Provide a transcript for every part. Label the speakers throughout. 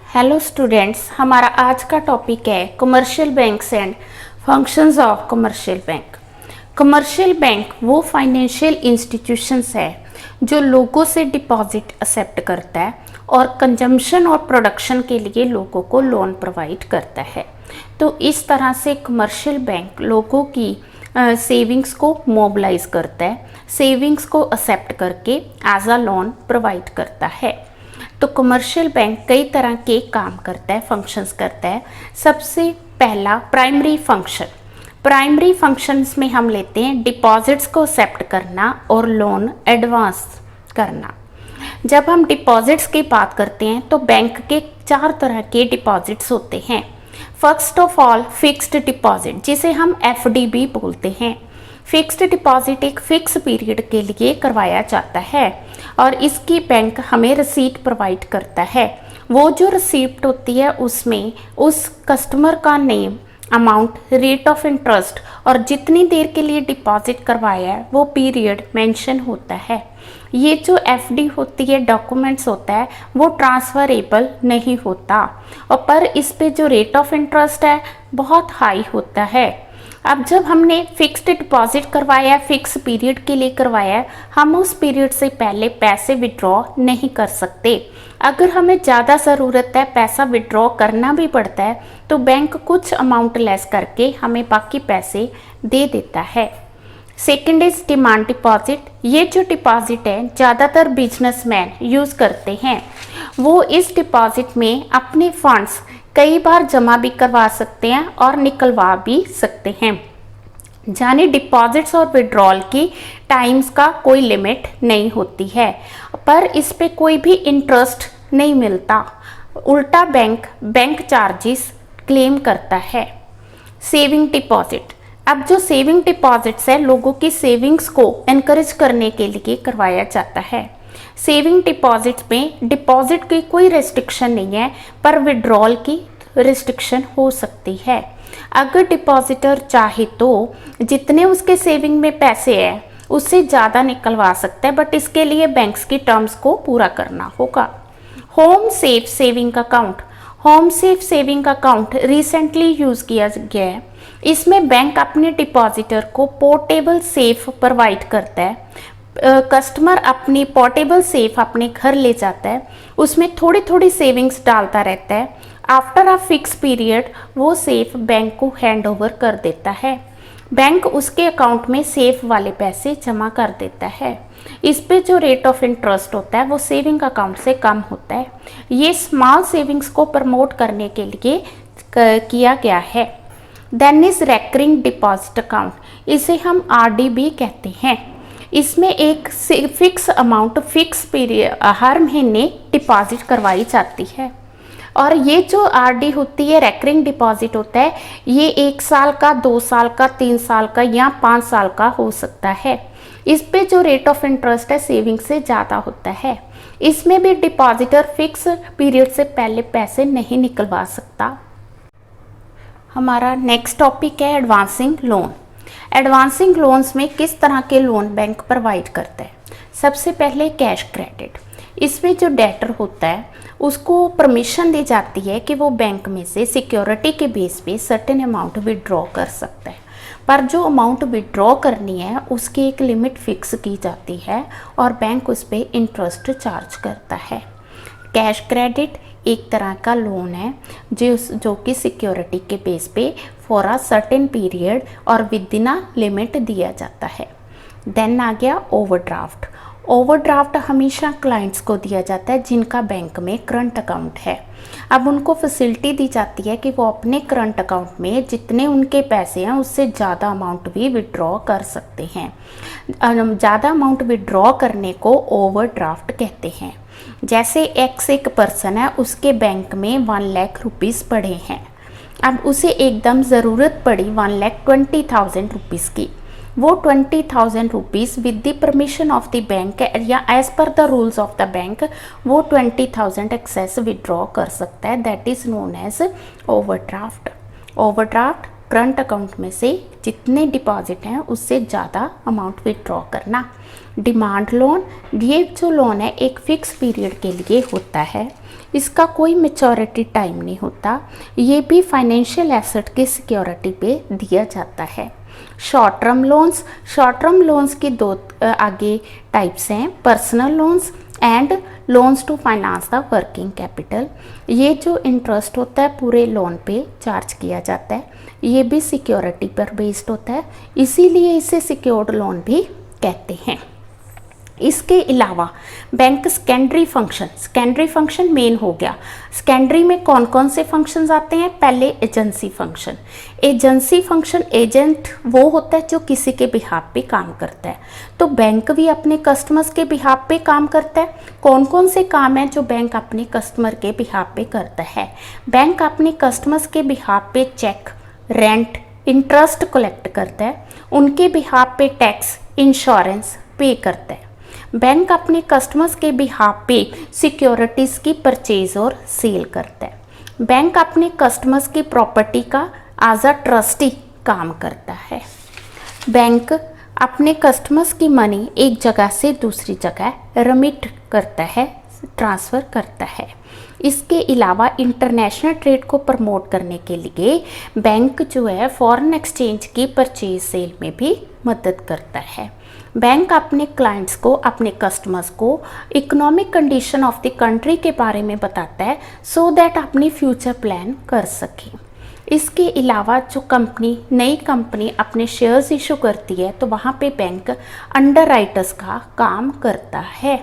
Speaker 1: Hello students, हमारा आज का टॉपिक है commercial banks and functions of commercial bank. Commercial bank वो फाइनेंशियल इंस्टीट्यूशंस है जो लोगों से डिपॉजिट एक्सेप्ट करता है और कंजम्पशन और प्रोडक्शन के लिए लोगों को लोन प्रोवाइड करता है। तो इस तरह से कमर्शियल बैंक लोगों की सेविंग्स को मोबिलाइज करता है, सेविंग्स को एक्सेप्ट करके एज अ लोन प्रोवाइड करता है। तो कमर्शियल बैंक कई तरह के काम करता है, फंक्शंस करता है। सबसे पहला प्राइमरी फंक्शन, प्राइमरी फंक्शंस में हम लेते हैं डिपॉजिट्स को एक्सेप्ट करना और लोन एडवांस करना। जब हम डिपॉजिट्स की बात करते हैं तो बैंक के 4 तरह के डिपॉजिट्स होते हैं। First of all fixed deposit, जिसे हम एफडी भी बोलते हैं। फिक्स्ड डिपॉजिट एक फिक्स पीरियड के लिए करवाया जाता है और इसकी बैंक हमें रसीद प्रोवाइड करता है। वो जो रिसीप्ट होती है उसमें उस कस्टमर का name, amount, rate of interest और जितनी देर के लिए डिपॉजिट करवाया है वो पीरियड मेंशन होता है। ये जो एफडी होती है, डॉक्यूमेंट्स होता है, वो ट्रांसफरेबल नहीं होता और पर इस पे जो रेट ऑफ इंटरेस्ट है बहुत हाई होता है। अब जब हमने फिक्स्ड डिपॉजिट करवाया है, फिक्स पीरियड के लिए करवाया है, हम उस पीरियड से पहले पैसे विड्रॉ नहीं कर सकते। अगर हमें ज़्यादा ज़रूरत है, पैसा विड्रॉ करना भी पड़ता है, तो बैंक कुछ अमाउंट लेस करके हमें बाकी पैसे दे देता है। Second is demand deposit. ये जो डिपॉजिट है ज़्यादातर बिजनेसमैन यूज़ करते हैं। वो इस डिपॉजिट में अपने फंड्स कई बार जमा भी करवा सकते हैं और निकलवा भी सकते हैं। यानी डिपॉजिट्स और विड्रॉल की टाइम्स का कोई लिमिट नहीं होती है, पर इस पे कोई भी इंटरेस्ट नहीं मिलता, उल्टा बैंक चार्जेस क्लेम करता है। सेविंग डिपॉजिट, अब जो सेविंग डिपॉजिट्स है लोगों की सेविंग्स को एनकरेज करने के लिए करवाया जाता है। सेविंग डिपॉजिट में डिपॉजिट की कोई रेस्ट्रिक्शन नहीं है, पर विड्रॉल की रिस्ट्रिक्शन हो सकती है। अगर डिपॉजिटर चाहे तो जितने उसके सेविंग में पैसे हैं उससे ज़्यादा निकलवा सकता है, बट इसके लिए बैंक्स की टर्म्स को पूरा करना होगा। Home safe saving account, home safe saving account recently use किया गया है। इसमें बैंक अपने डिपॉजिटर को पोर्टेबल सेफ प्रोवाइड करता है। कस्टमर अपनी पोर्टेबल सेफ अपने घर ले जाता है, उसमें थोड़ी थोड़ी सेविंग्स डालता रहता है। आफ्टर अ फिक्स पीरियड वो सेफ बैंक को हैंड ओवर कर देता है। बैंक उसके अकाउंट में सेफ वाले पैसे जमा कर देता है। इस पे जो रेट ऑफ इंटरेस्ट होता है वो सेविंग अकाउंट से कम होता है। ये स्मॉल सेविंग्स को प्रमोट करने के लिए किया गया है। Then is recurring deposit account, इसे हम आरडी भी कहते हैं। इसमें एक फिक्स अमाउंट फिक्स पीरियड हर महीने डिपॉजिट करवाई जाती है। और ये जो आरडी होती है, रेकरिंग डिपॉजिट होता है, ये 1 साल का, 2 साल का, 3 साल का या 5 साल का हो सकता है। इस पे जो रेट ऑफ इंटरेस्ट है सेविंग से ज़्यादा होता है। इसमें भी डिपॉजिटर फिक्स पीरियड से पहले पैसे नहीं निकलवा सकता। हमारा नेक्स्ट टॉपिक है एडवांसिंग लोन। एडवांसिंग लोन्स में किस तरह के लोन बैंक प्रोवाइड करता है। सबसे पहले कैश क्रेडिट, इसमें जो डेटर होता है उसको परमिशन दी जाती है कि वो बैंक में से सिक्योरिटी के बेस पे सर्टेन अमाउंट विड्रॉ कर सकता है, पर जो अमाउंट विड्रॉ करनी है उसकी एक लिमिट फिक्स की जाती है और बैंक उस पर इंटरेस्ट चार्ज करता है। कैश क्रेडिट एक तरह का लोन है जो कि सिक्योरिटी के बेस पे फॉर अ सर्टेन पीरियड और विद इन अ लिमिट दिया जाता है। देन आ गया ओवरड्राफ्ट। ओवरड्राफ्ट हमेशा क्लाइंट्स को दिया जाता है जिनका बैंक में करंट अकाउंट है। अब उनको फैसिलिटी दी जाती है कि वो अपने करंट अकाउंट में जितने उनके पैसे हैं उससे ज़्यादा अमाउंट भी विड्रॉ कर सकते हैं। ज़्यादा अमाउंट विड्रॉ करने को ओवरड्राफ्ट कहते हैं। जैसे एक पर्सन है, उसके बैंक में 1 लाख रुपीज़ पड़े हैं। अब उसे एकदम ज़रूरत पड़ी 1,20,000 रुपीज़ की। वो 20,000 rupees with the permission of the bank या as per the rules of the bank वो 20,000 एक्सेस विड्रॉ कर सकता है। That is known as overdraft. Overdraft current account में से जितने डिपॉजिट हैं उससे ज़्यादा अमाउंट विड्रॉ करना। डिमांड लोन, ये जो लोन है एक फ़िक्स पीरियड के लिए होता है। इसका कोई मैच्योरिटी टाइम नहीं होता, ये भी फाइनेंशियल एसेट की सिक्योरिटी पे दिया जाता है। शॉर्ट टर्म लोन्स की दो आगे टाइप्स हैं, personal loans and loans to finance the working capital. ये जो इंटरेस्ट होता है पूरे लोन पे चार्ज किया जाता है, ये भी सिक्योरिटी पर बेस्ड होता है, इसीलिए इसे सिक्योर्ड लोन भी कहते हैं। इसके अलावा बैंक सेकेंडरी फंक्शन मेन हो गया। सेकेंडरी में कौन कौन से फंक्शंस आते हैं? पहले एजेंसी फंक्शन, एजेंट वो होता है जो किसी के बिहाफ पे काम करता है। तो बैंक भी अपने कस्टमर्स के बिहाफ पे काम करता है। कौन कौन से काम है जो बैंक अपने कस्टमर के बिहाफ पे करता है? बैंक अपने कस्टमर्स के बिहाफ पे चेक, रेंट, इंटरेस्ट कलेक्ट करता है, उनके बिहाफ पे टैक्स, इंश्योरेंस पे करता है। बैंक अपने कस्टमर्स के बिहाफ पे सिक्योरिटीज़ की परचेज और सेल करता है। बैंक अपने कस्टमर्स की प्रॉपर्टी का एज अ ट्रस्टी काम करता है। बैंक अपने कस्टमर्स की मनी एक जगह से दूसरी जगह रिमिट करता है, ट्रांसफ़र करता है। इसके अलावा इंटरनेशनल ट्रेड को प्रमोट करने के लिए बैंक जो है फॉरेन एक्सचेंज की परचेज सेल में भी मदद करता है। बैंक अपने क्लाइंट्स को, अपने कस्टमर्स को economic condition of the country के बारे में बताता है सो दैट अपनी फ्यूचर प्लान कर सके। इसके अलावा जो नई कंपनी अपने शेयर्स इशू करती है तो वहाँ पे बैंक अंडरराइटर्स का काम करता है।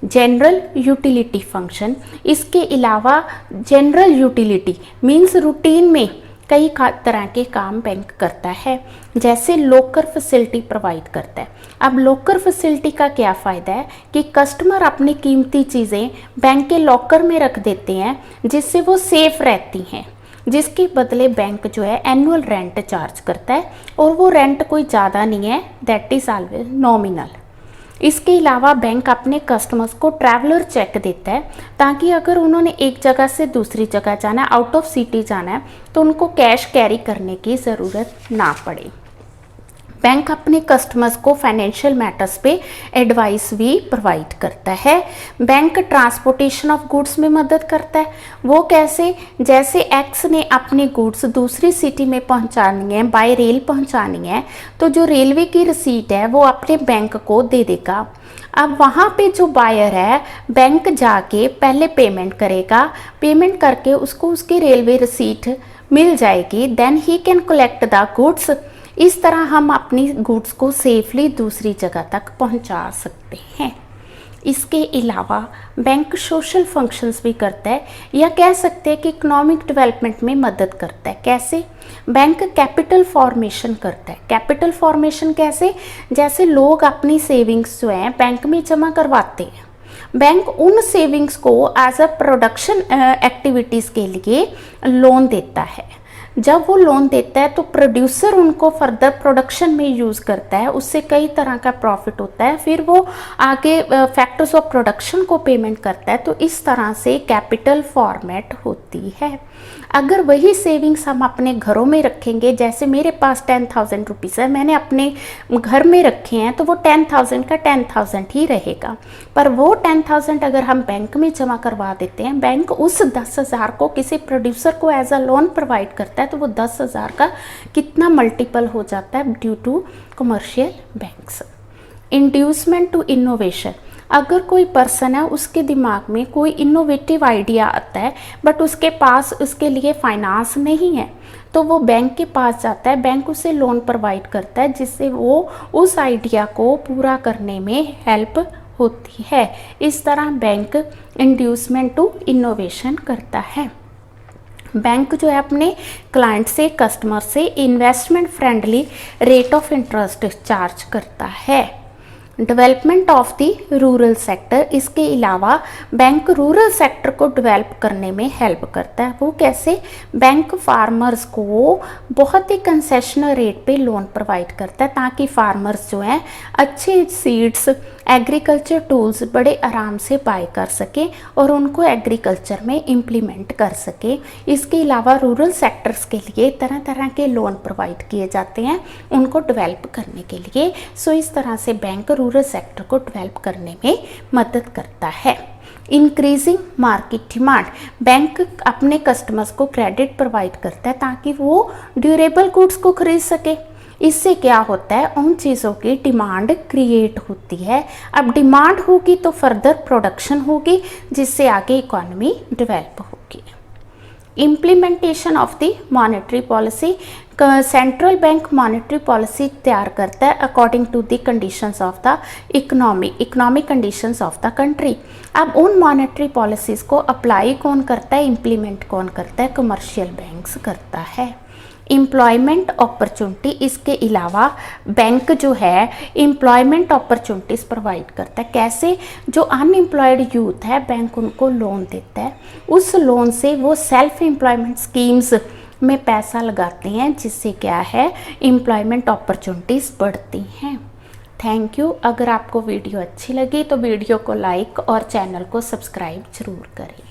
Speaker 1: जनरल यूटिलिटी फंक्शन, इसके अलावा जनरल यूटिलिटी मीन्स रूटीन में कई तरह के काम बैंक करता है, जैसे लॉकर फैसिलिटी प्रोवाइड करता है। अब लॉकर फैसिलिटी का क्या फ़ायदा है कि कस्टमर अपनी कीमती चीज़ें बैंक के लॉकर में रख देते हैं जिससे वो सेफ रहती हैं, जिसके बदले बैंक जो है एनुअल रेंट चार्ज करता है और वो रेंट कोई ज़्यादा नहीं है, दैट इज़ ऑलवेज नॉमिनल। इसके अलावा बैंक अपने कस्टमर्स को ट्रैवलर चेक देता है ताकि अगर उन्होंने एक जगह से दूसरी जगह जाना है, आउट ऑफ सिटी जाना है, तो उनको कैश कैरी करने की ज़रूरत ना पड़े। बैंक अपने कस्टमर्स को फाइनेंशियल मैटर्स पे एडवाइस भी प्रोवाइड करता है। बैंक ट्रांसपोर्टेशन ऑफ गुड्स में मदद करता है। वो कैसे? जैसे एक्स ने अपने गुड्स दूसरी सिटी में पहुंचानी है, बाय रेल पहुंचानी है, तो जो रेलवे की रसीद है वो अपने बैंक को दे देगा। अब वहाँ पे जो बायर है बैंक जाके पहले पेमेंट करेगा, पेमेंट करके उसको उसकी रेलवे रसीद मिल जाएगी, then he can collect the goods. इस तरह हम अपनी गुड्स को सेफली दूसरी जगह तक पहुंचा सकते हैं। इसके अलावा बैंक सोशल फंक्शंस भी करता है, या कह सकते हैं कि इकोनॉमिक डेवलपमेंट में मदद करता है। कैसे? बैंक कैपिटल फॉर्मेशन करता है। कैपिटल फॉर्मेशन कैसे? जैसे लोग अपनी सेविंग्स जो हैं बैंक में जमा करवाते हैं, बैंक उन सेविंग्स को एज अ प्रोडक्शन एक्टिविटीज़ के लिए लोन देता है। जब वो लोन देता है तो प्रोड्यूसर उनको फर्दर प्रोडक्शन में यूज़ करता है, उससे कई तरह का प्रॉफिट होता है, फिर वो आगे फैक्टर्स ऑफ प्रोडक्शन को पेमेंट करता है। तो इस तरह से कैपिटल फॉर्मेट होती है। अगर वही सेविंग्स हम अपने घरों में रखेंगे, जैसे मेरे पास 10,000 रुपीज़ है, मैंने अपने घर में रखे हैं, तो वो 10,000 का 10,000 ही रहेगा। पर वो 10,000 अगर हम बैंक में जमा करवा देते हैं, बैंक उस 10,000 को किसी प्रोड्यूसर को एज अ लोन प्रोवाइड करता है, तो वो 10,000 का कितना मल्टीपल हो जाता है due to commercial banks. Inducement to innovation, अगर कोई पर्सन है उसके दिमाग में कोई इनोवेटिव आइडिया आता है बट उसके पास उसके लिए फाइनेंस नहीं है, तो वो बैंक के पास जाता है, बैंक उसे लोन प्रोवाइड करता है जिससे वो उस आइडिया को पूरा करने में हेल्प होती है। इस तरह बैंक इंड्यूसमेंट टू इनोवेशन करता है। बैंक जो है अपने क्लाइंट से, कस्टमर से investment friendly rate of interest charge करता है। Development of the rural sector, इसके अलावा बैंक रूरल सेक्टर को डेवलप करने में हेल्प करता है। वो कैसे? बैंक फार्मर्स को बहुत ही कंसेशनल रेट पे लोन प्रोवाइड करता है ताकि फार्मर्स जो हैं अच्छे सीड्स, एग्रीकल्चर टूल्स बड़े आराम से बाय कर सकें और उनको एग्रीकल्चर में इम्प्लीमेंट कर सकें। इसके अलावा रूरल सेक्टर्स के लिए तरह तरह के लोन प्रोवाइड किए जाते हैं उनको डेवलप करने के लिए। सो इस तरह से बैंक रूरल सेक्टर को डेवलप करने में मदद करता है। इंक्रीजिंग मार्केट डिमांड, बैंक अपने कस्टमर्स को क्रेडिट प्रोवाइड करता है ताकि वो ड्यूरेबल गुड्स को खरीद सके। इससे क्या होता है, उन चीज़ों की डिमांड क्रिएट होती है। अब डिमांड होगी तो फर्दर प्रोडक्शन होगी, जिससे आगे इकोनॉमी डेवलप होगी। Implementation of the monetary policy, central bank monetary policy तैयार करता है according to the conditions of the economic conditions of the country. अब उन मॉनेटरी पॉलिसीज़ को अप्लाई कौन करता है, इम्प्लीमेंट कौन करता है, कमर्शियल बैंक्स करता है। एम्प्लॉयमेंट अपॉर्चुनिटी, इसके अलावा बैंक जो है एम्प्लॉयमेंट अपॉर्चुनिटीज़ प्रोवाइड करता है। कैसे, जो अनएम्प्लॉयड यूथ है बैंक उनको लोन देता है, उस लोन से वो सेल्फ एम्प्लॉयमेंट स्कीम्स में पैसा लगाते हैं, जिससे क्या है, एम्प्लॉयमेंट अपॉर्चुनिटीज़ बढ़ती हैं। Thank you. अगर आपको वीडियो अच्छी लगी तो वीडियो को लाइक और चैनल को सब्सक्राइब ज़रूर करें।